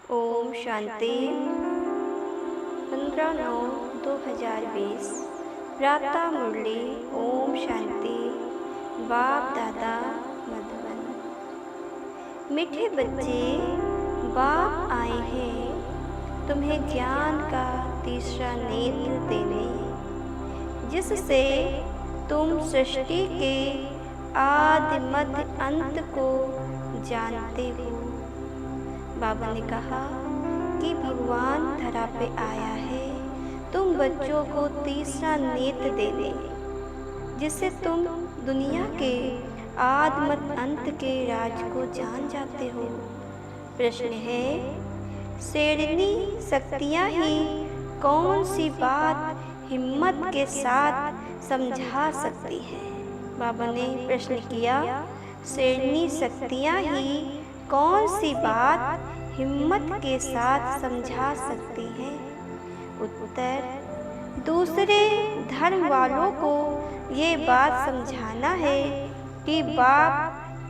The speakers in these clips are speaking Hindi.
ओम शांति। 15/9/2020 प्रातः मुरली। ओम शांति। बाप दादा मधुबन। मीठे बच्चे, बाप आए हैं तुम्हें ज्ञान का तीसरा नेत्र देने, जिससे तुम सृष्टि के आदि मध्य अंत को जानते हो। बाबा ने कहा कि भगवान धरा पे आया है तुम बच्चों को तीसरा नेत्र देने, जिससे तुम दुनिया के आदि मध्य अंत के राज को जान जाते हो। प्रश्न है, शेरनी शक्तियाँ ही कौन सी बात हिम्मत के साथ समझा सकती है? बाबा ने प्रश्न किया, शेरनी शक्तियाँ ही कौन सी बात हिम्मत के साथ समझा सकती है? उत्तर, दूसरे धर्म वालों को ये बात समझाना है कि बाप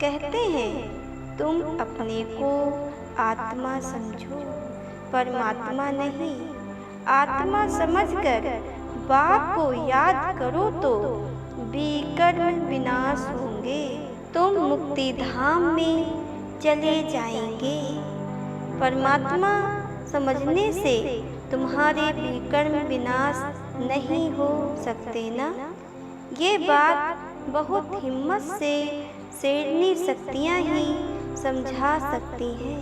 कहते हैं तुम अपने को आत्मा समझो, परमात्मा नहीं। आत्मा समझकर बाप को याद करो तो विकर्म विनाश होंगे, तुम मुक्ति धाम में चले जाएंगे। परमात्मा समझने से तुम्हारे विकर्म विनाश नहीं हो सकते ना। ये बात बहुत हिम्मत से शेरनी शक्तियाँ ही समझा सकती हैं।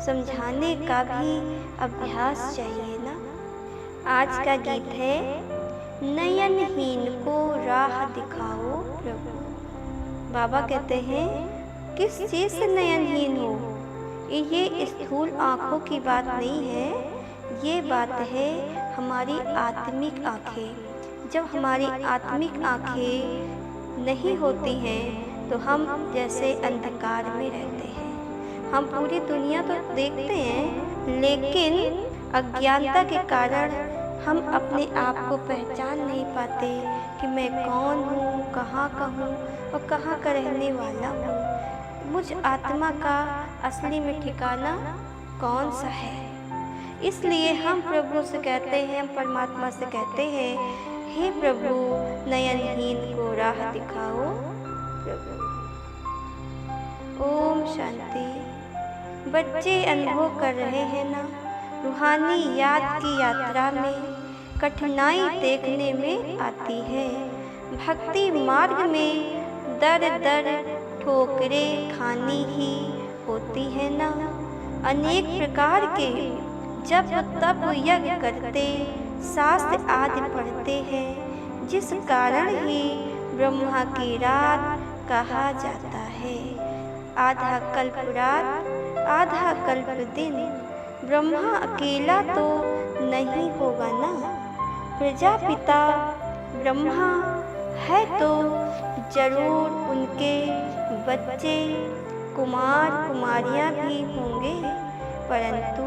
समझाने का भी अभ्यास चाहिए ना। आज का गीत है, नयनहीन को राह दिखाओ प्रभु। बाबा कहते हैं, किस चीज़ से नयनहीन हो? ये स्थूल आँखों की बात नहीं है, ये बात है हमारी आत्मिक आँखें। जब हमारी आत्मिक आँखें नहीं होती हैं तो हम जैसे अंधकार में रहते हैं। हम पूरी दुनिया तो देखते हैं, लेकिन अज्ञानता के कारण हम अपने आप को पहचान नहीं पाते कि मैं कौन हूँ, कहाँ का हूँ और कहाँ का रहने वाला हूँ। मुझ आत्मा का असली में ठिकाना कौन सा है? इसलिए हम प्रभु से कहते हैं, हम परमात्मा से कहते हैं, हे प्रभु नयनहीन को राह दिखाओ प्रभु। ओम शांति। बच्चे अनुभव कर रहे हैं ना, रूहानी याद की यात्रा में कठिनाई देखने में आती है। भक्ति मार्ग में दर दर ठोकरें खानी ही होती है ना। अनेक प्रकार के जब तब यज्ञ करते, शास्त्र आदि पढ़ते हैं, जिस कारण ही ब्रह्मा की रात कहा जाता है। आधा कल्प रात, आधा कल्प दिन, ब्रह्मा अकेला तो नहीं होगा ना। प्रजापिता ब्रह्मा है तो जरूर उनके बच्चे कुमार कुमारियाँ भी होंगे, परंतु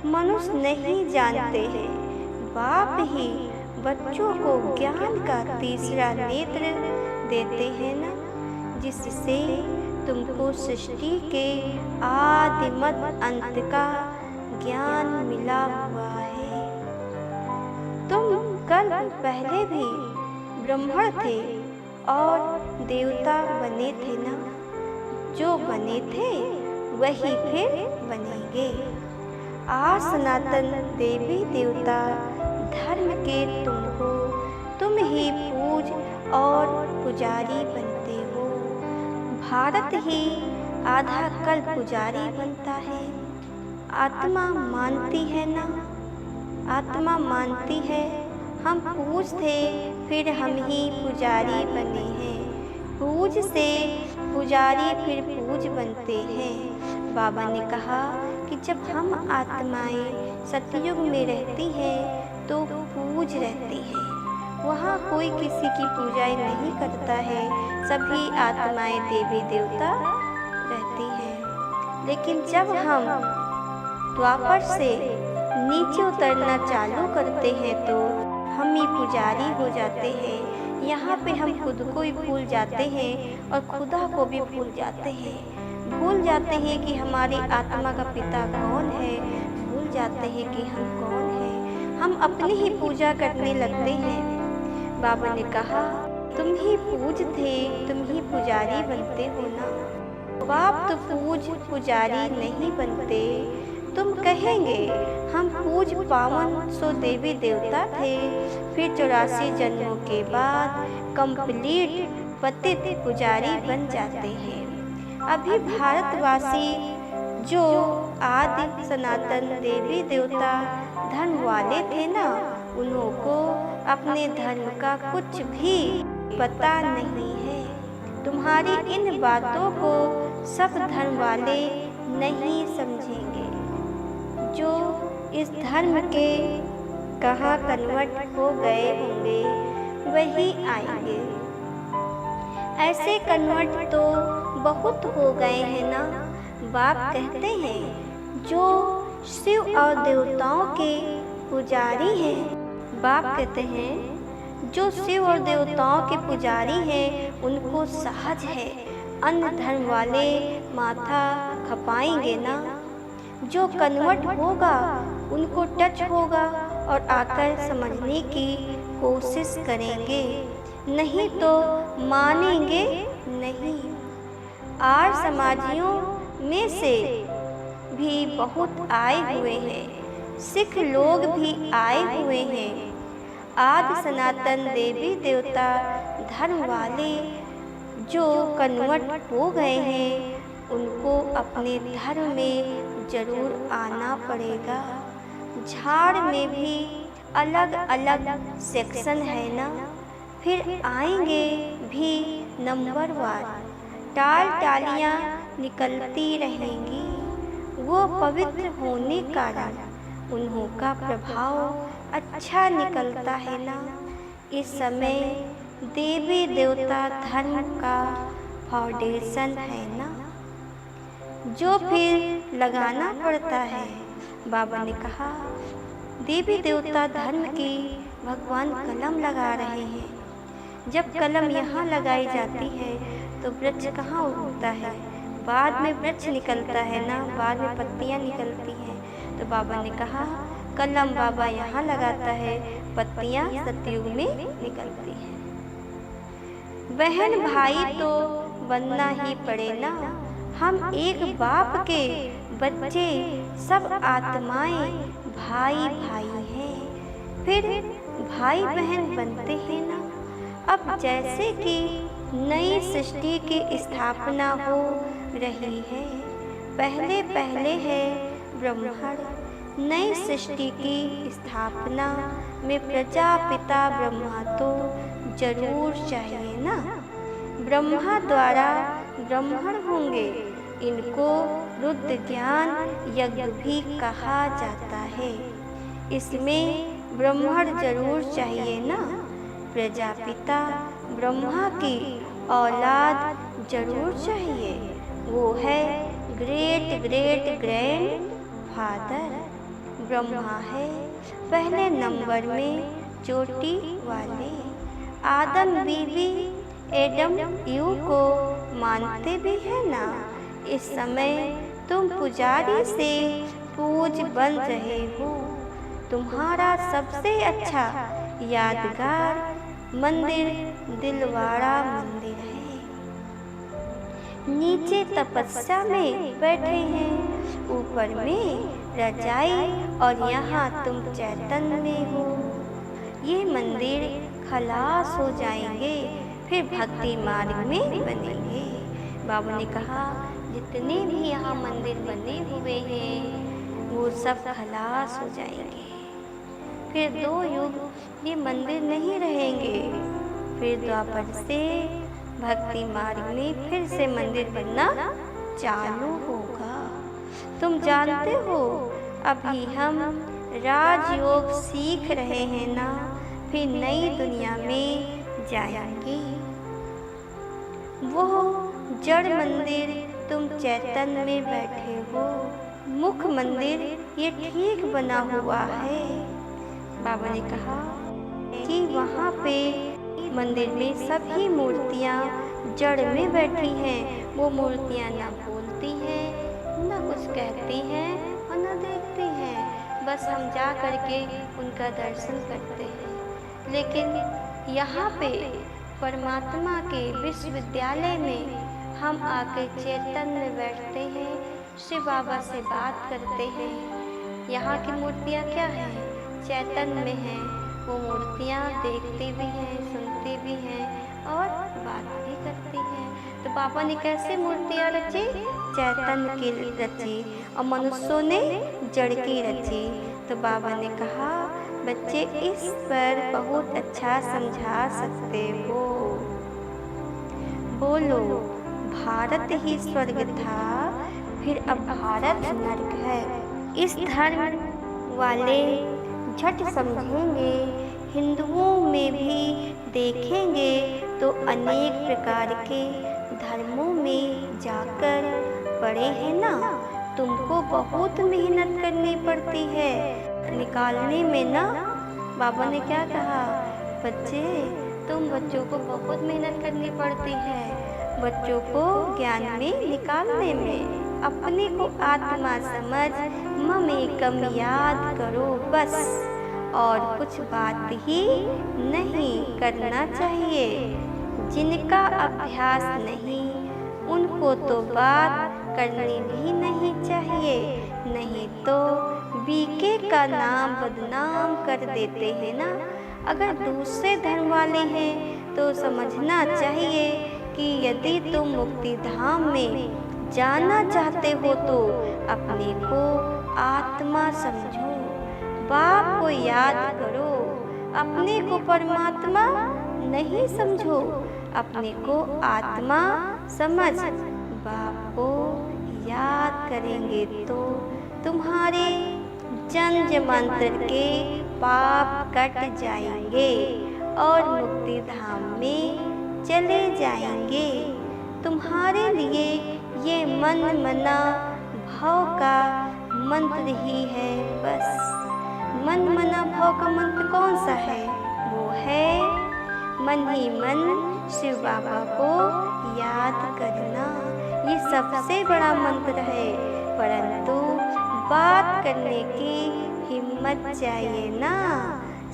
मनुष्य नहीं जानते हैं। बाप ही बच्चों को ज्ञान का तीसरा नेत्र देते हैं ना, जिससे तुमको सृष्टि के आदि मध्य अंत का ज्ञान मिला हुआ है। तुम कल पहले भी ब्राह्मण थे और देवता बने थे ना। जो बने थे वही फिर बनेंगे। आज सनातन देवी देवता धर्म के तुम हो, तुम ही पूज और पुजारी बनते हो। भारत ही आधा कल पुजारी बनता है। आत्मा मानती है ना, आत्मा मानती है हम पूज थे, फिर हम ही पुजारी बने हैं। पूज से पुजारी फिर पूज बनते हैं। बाबा ने कहा कि जब हम आत्माएं सतयुग में रहती हैं तो पूज रहती हैं। वहाँ कोई किसी की पूजा नहीं करता है, सभी आत्माएं देवी देवता रहती हैं। लेकिन जब हम द्वापर से नीचे उतरना चालू करते हैं तो हम ही पुजारी हो जाते हैं। यहाँ पे हम खुद को ही भूल जाते हैं और खुदा को भी भूल जाते हैं। भूल जाते हैं कि हमारी आत्मा का पिता कौन है, जाते हैं कि हम कौन हैं। हम अपनी ही पूजा करने लगते हैं। बाबा ने कहा, तुम ही पूज थे, तुम ही पुजारी बनते हो ना। बाप तो पूज पुजारी नहीं बनते। तुम कहेंगे हम पूज पावन सो देवी देवता थे, फिर 84 जन्मों के बाद कंप्लीट पतित पुजारी बन जाते हैं। अभी भारतवासी जो आदि सनातन देवी देवता धर्म वाले थे ना, उन्हों को अपने धर्म का कुछ भी पता नहीं है। तुम्हारी इन बातों को सब धर्म वाले नहीं समझेंगे। जो इस धर्म के कहाँ कन्वर्ट हो गए होंगे वही आएंगे। ऐसे कन्वर्ट तो बहुत हो गए हैं ना। बाप कहते हैं जो शिव और देवताओं के पुजारी हैं, बाप कहते हैं जो शिव और देवताओं के पुजारी हैं उनको सहज है। अन्य धर्म वाले माथा खपाएंगे ना। जो कन्वर्ट होगा उनको टच होगा और आकर समझने की कोशिश करेंगे, नहीं तो मानेंगे नहीं। आर्य समाजियों में से भी बहुत आए हुए हैं, सिख लोग भी आए हुए हैं। आदि सनातन देवी देवता धर्म वाले जो कन्वर्ट हो गए हैं उनको अपने धर्म में जरूर आना पड़ेगा। झाड़ में भी अलग अलग सेक्शन है ना, फिर आएंगे भी नंबरवार। टाल टालियाँ निकलती रहेंगी। वो पवित्र होने कारण उन्हों का प्रभाव अच्छा निकलता है ना। इस समय देवी देवता धर्म का फाउंडेशन है ना, जो फिर लगाना पड़ता है। बाबा ने कहा, देवी देवता धर्म की भगवान कलम लगा रहे हैं। जब कलम यहाँ लगाई जाती है तो वृक्ष कहाँ उगता है? बाद में वृक्ष निकलता है ना, बाद में पत्तियाँ निकलती हैं। तो बाबा ने कहा, कलम बाबा यहाँ लगाता है, पत्तियाँ सतयुग में निकलती हैं। बहन भाई तो बनना ही पड़े ना। हम एक बाप के बच्चे, सब आत्माएं भाई भाई हैं, फिर भाई बहन बनते हैं ना। अब जैसे कि नई सृष्टि की स्थापना हो रही है, पहले पहले है ब्रह्मांड। नई सृष्टि की स्थापना में प्रजापिता ब्रह्मा तो जरूर चाहिए ना। ब्रह्मा द्वारा ब्राह्मण होंगे। इनको रुद्र ज्ञान यज्ञ भी कहा जाता है। इसमें ब्राह्मण जरूर चाहिए ना। प्रजापिता ब्रह्मा की औलाद जरूर चाहिए। वो है great great grand father Brahma है, पहले नंबर में चोटी वाले। आदम बीवी एडम यू को मानते भी है ना। इस समय तुम पुजारी से पूज बन रहे हो। तुम्हारा सबसे अच्छा यादगार मंदिर दिलवाड़ा मंदिर है। नीचे तपस्या में बैठे हैं, ऊपर में रजाई, और यहाँ तुम चैतन्य में हो। ये मंदिर खलास हो जाएंगे, फिर भक्ति मार्ग में बनेंगे। बाबा ने कहा, जितने भी यहाँ मंदिर बने हुए हैं वो सब खलास हो जाएंगे। फिर 2 युग ये मंदिर नहीं रहेंगे। फिर द्वापर से भक्ति मार्ग में फिर से मंदिर बनना चालू होगा। तुम जानते हो अभी हम राजयोग सीख रहे हैं ना, फिर नई दुनिया में जाएंगे। वो जड़ मंदिर तुम चैतन्य में बैठे हो। मुख मंदिर ये ठीक बना हुआ है। बाबा ने कहा कि वहाँ पे मंदिर में सभी मूर्तियाँ जड़ में बैठी हैं। वो मूर्तियाँ ना बोलती हैं, ना कुछ कहती हैं और ना देखती हैं, बस हम जा करके उनका दर्शन करते हैं। लेकिन यहाँ पे परमात्मा के विश्वविद्यालय में हम आकर चैतन्य में बैठते हैं, शिव बाबा से बात करते हैं। यहाँ की मूर्तियाँ क्या हैं? चैतन्य में हैं। वो मूर्तियाँ देखते भी हैं, सुनते भी हैं और बात भी करती हैं। तो बाबा ने कैसे मूर्तियाँ रची? चैतन्य की रची और मनुष्यों ने जड़ की रची। तो बाबा ने कहा, बच्चे इस पर बहुत अच्छा समझा सकते हो। बोलो, भारत ही स्वर्ग था, फिर अब भारत नरक है। इस धर्म वाले झट समझेंगे, हिंदुओं में भी देखेंगे तो अनेक प्रकार के धर्मों में जाकर पड़े हैं ना। तुमको बहुत मेहनत करनी पड़ती है निकालने में ना। बाबा ने क्या कहा? बच्चे, तुम बच्चों को बहुत मेहनत करनी पड़ती है बच्चों को ज्ञान में निकालने में। अपने को आत्मा समझ ममेकम याद करो बस, और कुछ बात ही नहीं करना चाहिए। जिनका अभ्यास नहीं उनको तो बात करनी भी नहीं चाहिए, नहीं तो बीके का नाम बदनाम कर देते हैं ना। अगर दूसरे धर्म वाले हैं तो समझना चाहिए कि यदि तुम मुक्ति धाम में जाना चाहते हो तो अपने को आत्मा समझो, बाप को याद करो। अपने को परमात्मा नहीं समझो, अपने को आत्मा समझ। बाप को याद करेंगे तो तुम्हारे जन्म जन्मांतर के पाप कट जाएंगे और मुक्ति धाम में चले जाएंगे। तुम्हारे लिए ये मन मना भाव का मंत्र ही है बस। मन मना भाव का मंत्र कौन सा है? वो है मन ही मन शिव बाबा को याद करना। ये सबसे बड़ा मंत्र है, परंतु बात करने की हिम्मत चाहिए ना।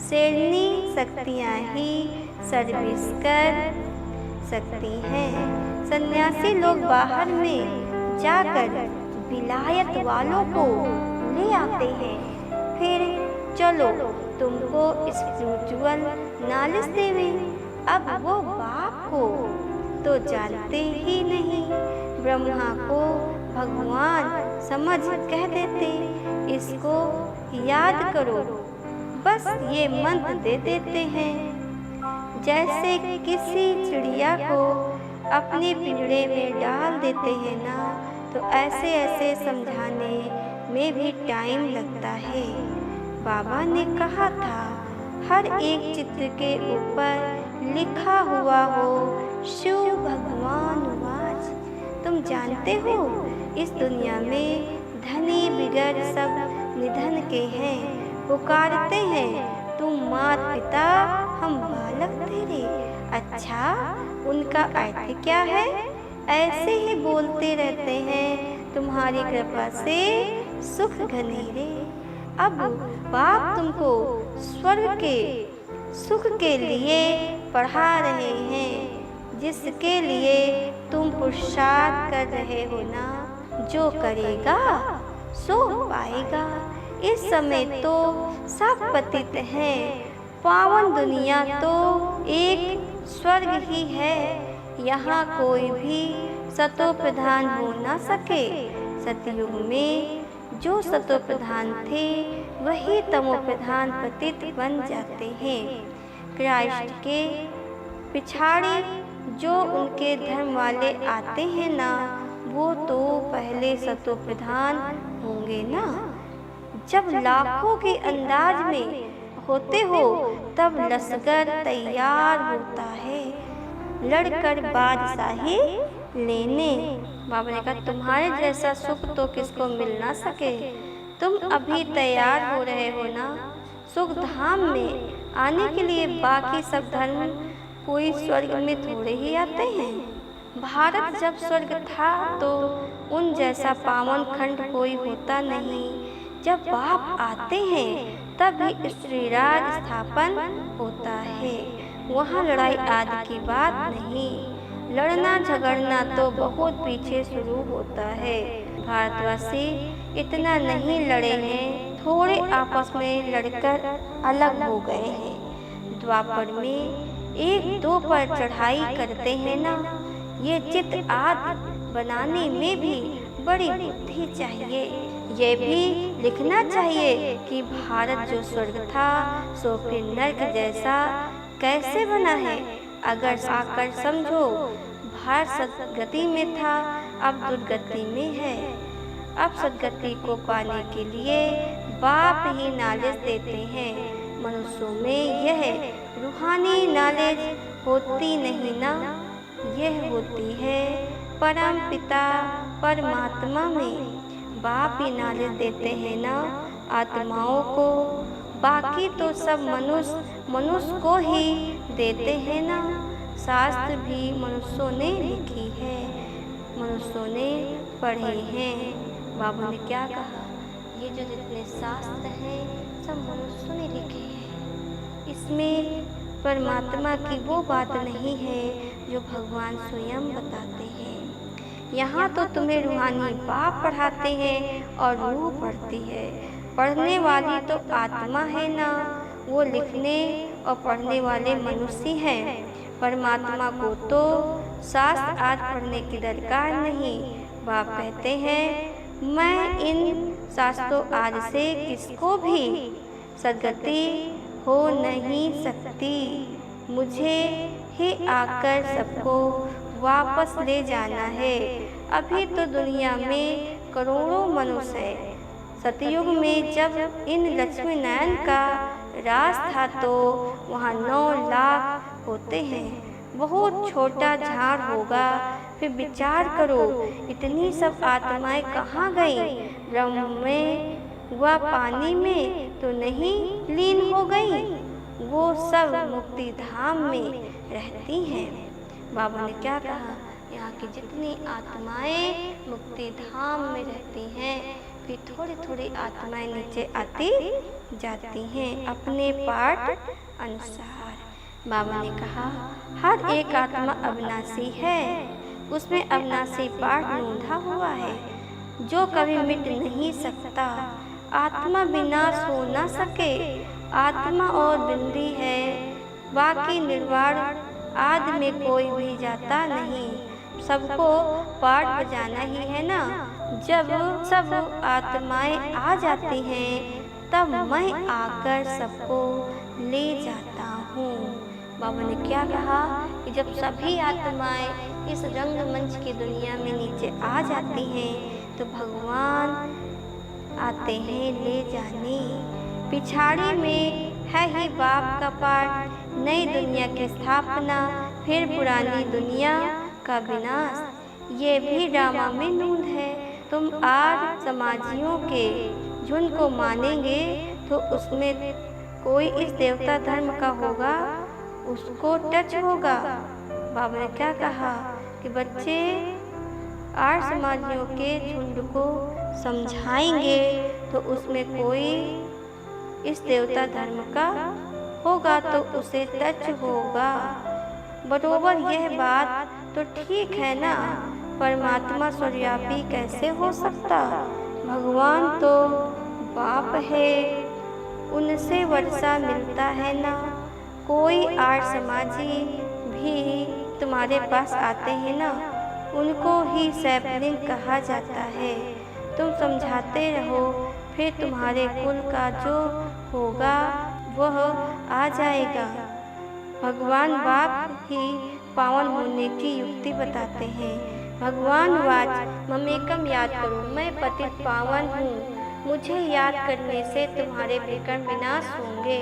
शेरनी शक्तियाँ ही सर्विस कर सकती हैं। सन्यासी लोग बाहर में जाकर विलायत वालों को ले आते हैं, फिर चलो तुमको स्पिरिचुअल नॉलेज देवें। अब वो बाप को तो जानते ही नहीं, ब्रह्मा को भगवान समझ कह देते। इसको याद करो बस, ये मंत्र दे देते हैं। जैसे किसी चिड़िया को अपने पिंजरे में डाल देते हैं ना, तो ऐसे ऐसे समझाने में भी टाइम लगता है। बाबा ने कहा था हर एक चित्र के ऊपर लिखा हुआ हो शिव भगवान वाच। तुम जानते हो इस दुनिया में धनी बिगड़ सब निधन के हैं, पुकारते हैं तुम मात पिता हम बालक तेरे। अच्छा, उनका अर्थ क्या है? ऐसे ही बोलते रहते हैं तुम्हारी कृपा से सुख घनेरे। अब बाप तुमको स्वर्ग के सुख के लिए पढ़ा रहे हैं, जिसके लिए तुम पुरुषार्थ कर रहे हो ना। जो करेगा सो पाएगा। इस समय तो सब पतित हैं, पावन दुनिया तो एक स्वर्ग ही है। यहाँ कोई भी सतो प्रधान हो ना सके। सतयुग में जो सतो प्रधान थे वही तमो प्रधान पतित बन जाते हैं। क्राइस्ट के पिछाड़ी जो उनके धर्म वाले आते हैं ना, वो तो पहले सतो प्रधान होंगे ना। जब लाखों के अंदाज में होते हो तब लश्कर तैयार होता है लड़कर बादशाही लेने। बाबा ने कहा तुम्हारे जैसा सुख तो किसको मिल ना सके। तुम अभी तैयार हो रहे हो ना सुख धाम में आने के लिए। बाकी सब धर्म कोई स्वर्ग में थोड़े ही आते हैं। भारत जब स्वर्ग था तो उन जैसा पावन खंड कोई होता नहीं। जब बाप आते हैं तब ही स्त्रीराज स्थापन होता है, वहाँ लड़ाई आदि की बात नहीं। लड़ना झगड़ना तो बहुत पीछे शुरू होता है। भारतवासी इतना नहीं लड़े हैं, थोड़े आपस में लड़कर अलग हो गए हैं। द्वापर में एक दो पर चढ़ाई करते हैं ना, ये चित्त आदि बनाने में भी बड़ी बुद्धि चाहिए। ये भी लिखना चाहिए कि भारत जो स्वर्ग था सो फिर नर्क जैसा कैसे बना है। अगर आकर समझो, भारत सदगति में था, अब दुर्गति में है। अब सदगति को पाने के लिए बाप ही नॉलेज देते हैं। मनुष्यों में यह रूहानी नॉलेज होती नहीं ना, यह होती है परम पिता परमात्मा में। बाप ही नॉलेज देते हैं ना आत्माओं को, बाकी तो सब मनुष्य को ही देते हैं ना। शास्त्र भी मनुष्यों ने लिखी है, मनुष्यों ने पढ़े हैं। बाबा ने क्या कहा, ये जो जितने शास्त्र हैं सब मनुष्यों ने लिखे हैं। इसमें परमात्मा की वो बात नहीं है जो भगवान स्वयं बताते हैं। यहाँ तो तुम्हें रूहानी बाप पढ़ाते हैं और रूह पढ़ती है। पढ़ने वाली तो आत्मा है ना, वो लिखने और पढ़ने वाले मनुष्य हैं। परमात्मा को तो शास्त्र आज पढ़ने की दरकार नहीं। बाप कहते हैं, मैं इन शास्त्रों आदि से किसको भी सदगति हो नहीं सकती। मुझे ही आकर सबको वापस ले जाना है। अभी तो दुनिया में करोड़ों मनुष्य हैं। सतयुग में जब इन लक्ष्मी नारायण का राज था तो वहाँ 9 लाख होते हैं। बहुत छोटा झाड़ होगा। फिर विचार करो, इतनी सब आत्माएं कहाँ गई? ब्रह्म में व पानी में तो नहीं लीन हो गई? वो सब मुक्ति धाम में रहती हैं। बाबा ने क्या कहा, यहाँ की जितनी आत्माएं मुक्ति धाम में रहती हैं, फिर थोड़ी थोड़ी आत्माएं नीचे आती जाती हैं अपने पाठ अनुसार। बाबा ने कहा, हर एक आत्मा अविनाशी है, उसमें अविनाशी पाठ नोंधा हुआ है जो कभी मिट नहीं सकता। आत्मा विनाश हो ना सके। आत्मा और बिंदी है, बाकी निर्वाण आदि में कोई भी जाता नहीं। सबको पाठ बजाना ही है ना। जब सब आत्माएं आ जाती हैं तब मैं आकर सबको ले जाता हूँ। बाबा ने क्या कहा कि जब सभी आत्माएं इस रंगमंच की दुनिया में नीचे आ जाती हैं तो भगवान आते हैं ले जाने। पिछाड़ी में है ही बाप का पाठ, नई दुनिया की स्थापना, फिर पुरानी दुनिया का विनाश। ये भी ड्रामा में नूंद है। तुम आज समाजियों के झुंड को मानेंगे तो उसमें कोई इस देवता धर्म का होगा, उसको टच होगा। बाबा ने क्या कहा कि बच्चे आर्य समाजियों के झुंड को समझाएंगे तो उसमें कोई इस देवता धर्म का होगा तो उसे टच होगा। बरोबर यह बात तो ठीक है ना। परमात्मा सर्वव्यापी कैसे हो सकता? भगवान तो बाप है, उनसे वर्षा मिलता है ना। कोई आर्य समाजी भी तुम्हारे पास आते हैं ना, उनको ही सैपलिंग कहा जाता है। तुम समझाते रहो, फिर तुम्हारे कुल का जो होगा वह आ जाएगा। भगवान बाप ही पावन होने की युक्ति बताते हैं। भगवान वाच ममेकम याद करो, मैं पतित पावन हूँ। मुझे याद करने से तुम्हारे विकर्म विनाश होंगे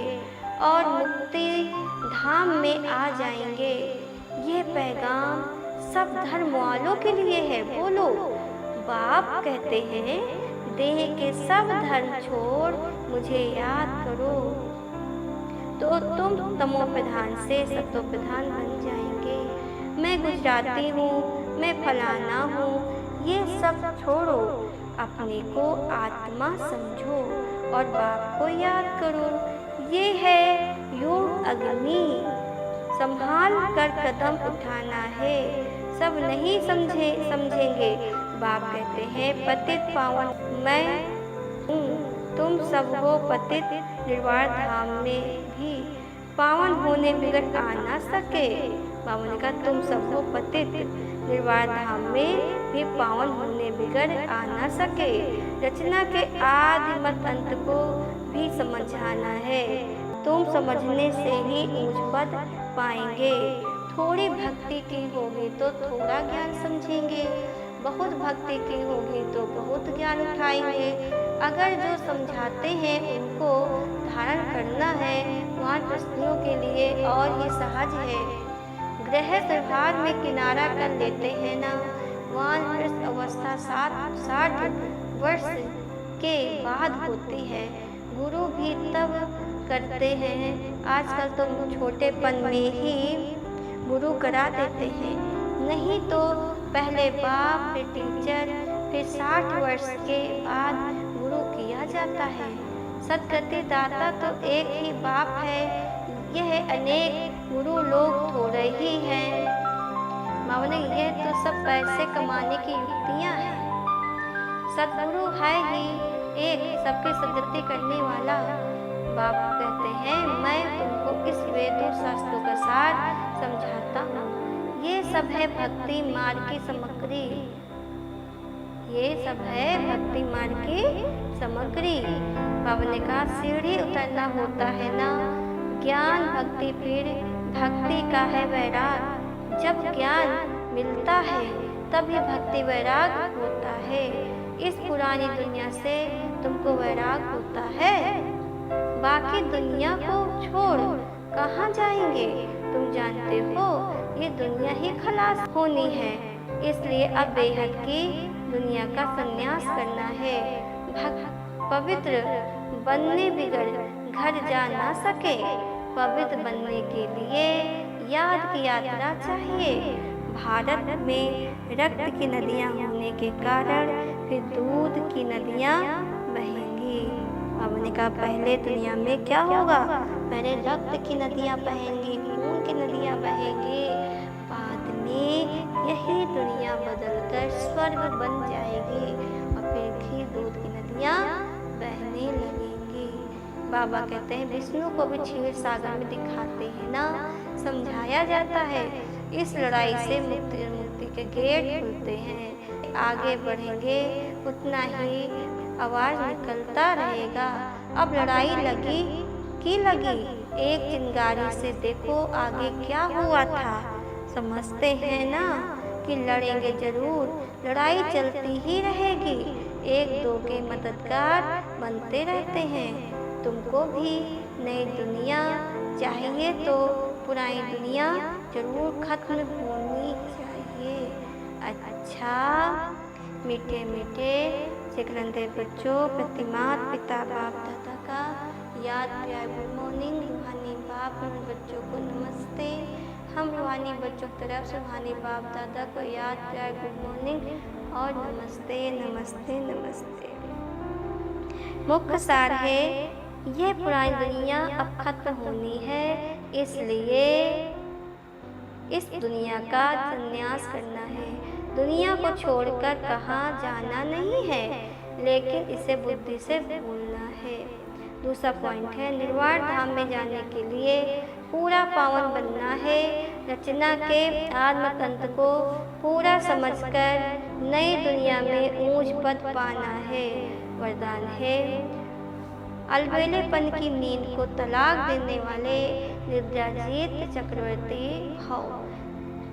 और मुक्ति धाम में आ जाएंगे। ये पैगाम सब धर्म वालों के लिए है। बोलो, बाप कहते हैं देह के सब धर्म छोड़ मुझे याद करो तो तुम तमो प्रधान से सतो प्रधान बन जाएंगे। मैं गुजराती हूँ, मैं फलाना हूँ, ये सब छोड़ो। अपने को आत्मा समझो और बाप को याद करो। ये है योग अग्नि, संभाल कर कदम उठाना है। सब नहीं समझेंगे। बाप कहते हैं पतित पावन मैं हूँ, तुम सब हो पतित निर्वाण धाम में भी पावन होने बिगड़ आ ना सके। बाबा ने कहा तुम सब हो पतित निर्वाण धाम में भी पावन होने बिगड़ आ ना सके। रचना के आदि मत अंत को भी समझाना है। तुम समझने से ही ऊंच पद पाएंगे। थोड़ी भक्ति की होगी तो थोड़ा ज्ञान समझेंगे, बहुत भक्ति की होगी तो बहुत ज्ञान उठाएंगे। अगर जो समझाते हैं उनको धारण करना है, वहाँ स्त्रियों के लिए और ये सहज है। गृहस्थ व्यवहार में किनारा कर लेते हैं ना, वहाँ अवस्था 60 वर्ष के बाद होती है। गुरु भी तब करते हैं। आजकल तो छोटेपन में ही गुरु करा देते हैं, नहीं तो पहले बाप फिर टीचर फिर 60 वर्ष के बाद गुरु किया जाता है। सदगति दाता तो एक ही बाप है, यह अनेक गुरु लोग थोड़े ही हैं। मामले ये तो सब पैसे कमाने की युक्तियाँ हैं। सदगुरु है ही एक, सबके सदगति करने वाला। बाप कहते हैं मैं तुमको इस वेदों शास्त्रों का सार समझाता हूँ। ये सब है भक्ति मार्ग की सामग्री, ये सब है भक्ति मार्ग की सामग्री। बाबा ने कहा सीढ़ी उतरना होता है ना, ज्ञान भक्ति फिर भक्ति का है वैराग। जब ज्ञान मिलता है तभी भक्ति वैराग होता है। इस पुरानी दुनिया से तुमको वैराग होता है, बाकी दुनिया को छोड़ कहाँ जाएंगे। तुम जानते हो ये दुनिया ही खलास होनी है, इसलिए अब बेहद की दुनिया का संन्यास करना है। पवित्र बनने बिगड़ घर जा ना सके। पवित्र बनने के लिए याद की यात्रा चाहिए। भारत में रक्त की नदियाँ होने के कारण फिर दूध की नदियाँ बहेंगी। बाबा ने कहा पहले दुनिया में क्या होगा, पहले रक्त की नदियाँ बहेंगी, खून की नदियाँ बहेंगी, बाद में यही दुनिया बदलकर स्वर्ग बन जाएगी और फिर घी दूध की नदियाँ बहने लगेंगी। बाबा कहते हैं विष्णु को भी क्षीर सागर में दिखाते हैं ना, समझाया जाता है। इस लड़ाई से मुक्ति के गेट खुलते हैं। आगे बढ़ेंगे उतना ही आवाज निकलता रहेगा। अब लड़ाई लगी की लगी, एक चिंगारी से देखो आगे क्या हुआ था। समझते हैं ना कि लड़ेंगे जरूर, लड़ाई चलती ही रहेगी। एक दो के मददगार बनते रहते हैं। तुमको भी नई दुनिया चाहिए तो पुरानी दुनिया जरूर खत्म होनी चाहिए। अच्छा मीठे मीठे सिकरंदे बच्चों, प्रतिमात पिता बाप दादा का याद प्यार गुड मॉर्निंग। रूहानी बाप बच्चों को नमस्ते। हम रूहानी बच्चों की तरफ से रूहानी बाप दादा को याद प्यार गुड मॉर्निंग और नमस्ते नमस्ते नमस्ते। मुख्य सार है यह पुरानी दुनिया अब खत्म होनी है, इसलिए इस दुनिया का संन्यास करना है। दुनिया को छोड़कर कहाँ जाना नहीं है, लेकिन इसे बुद्धि से भूलना है। दूसरा पॉइंट है निर्वाण धाम में जाने के लिए पूरा पावन बनना है। रचना के आत्मतंत्र को पूरा समझकर नई दुनिया में ऊंच पद पाना है। वरदान है अलबेलेपन की नींद को तलाक देने वाले निद्राजीत चक्रवर्ती भव।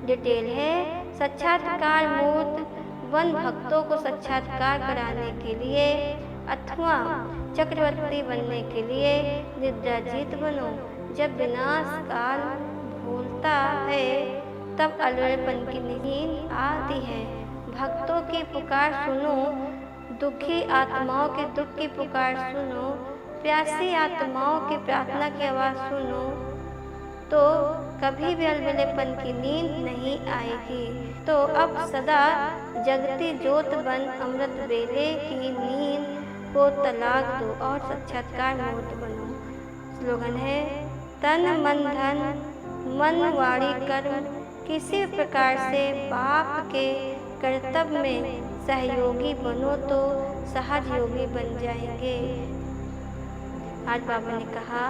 डिटेल है साक्षात्कार मूर्त वन भक्तों को साक्षात्कार कराने के लिए अथवा चक्रवर्ती बनने के लिए निद्राजीत बनो। जब विनाश काल भूलता है तब अलबेलेपन की नींद आती है। भक्तों की पुकार सुनो, दुखी आत्माओं के दुख की पुकार सुनो, प्यासी आत्माओं की प्रार्थना की आवाज़ सुनो। तो कभी भी अलबेलेपन की नींद नहीं आएगी। तो अब सदा जगती ज्योत बन अमृत बेले की नींद को तलाक दो और साक्षात्कार मूर्त बनो। स्लोगन है, तन मन धन मन वाणी कर्म किसी प्रकार से बाप के कर्तव्य में सहयोगी बनो तो सहज योगी बन जाएंगे। आज बाबा ने कहा,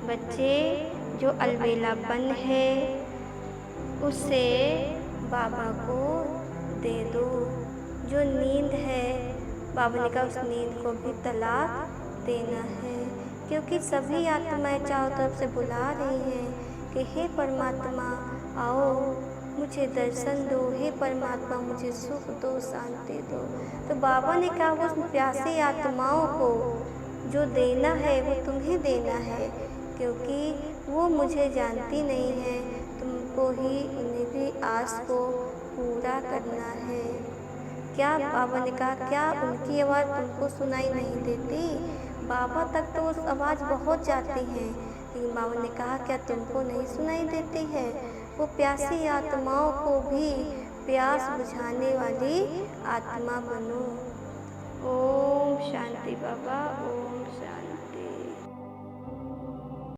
बच्चे जो अलबेलापन है उसे बाबा को दे दो। जो नींद है, बाबा ने कहा उस नींद को भी तलाक देना है, क्योंकि सभी आत्माएं चारों तरफ से बुला रही हैं कि हे परमात्मा आओ, मुझे दर्शन दो, हे परमात्मा मुझे सुख दो, शांति दो। तो बाबा ने कहा उस प्यासी आत्माओं को जो देना है वो तुम्हें देना है, क्योंकि वो मुझे जानती नहीं है, तुमको ही उन्हें भी आस को पूरा करना है। क्या बाबा ने कहा, क्या उनकी आवाज़ तुमको सुनाई नहीं देती? बाबा तक तो उस आवाज़ बहुत जाती है, लेकिन बाबा ने कहा क्या तुमको नहीं सुनाई देती है? वो प्यासी आत्माओं को भी प्यास बुझाने वाली आत्मा बनो। ओम शांति बाबा, ओम शांति।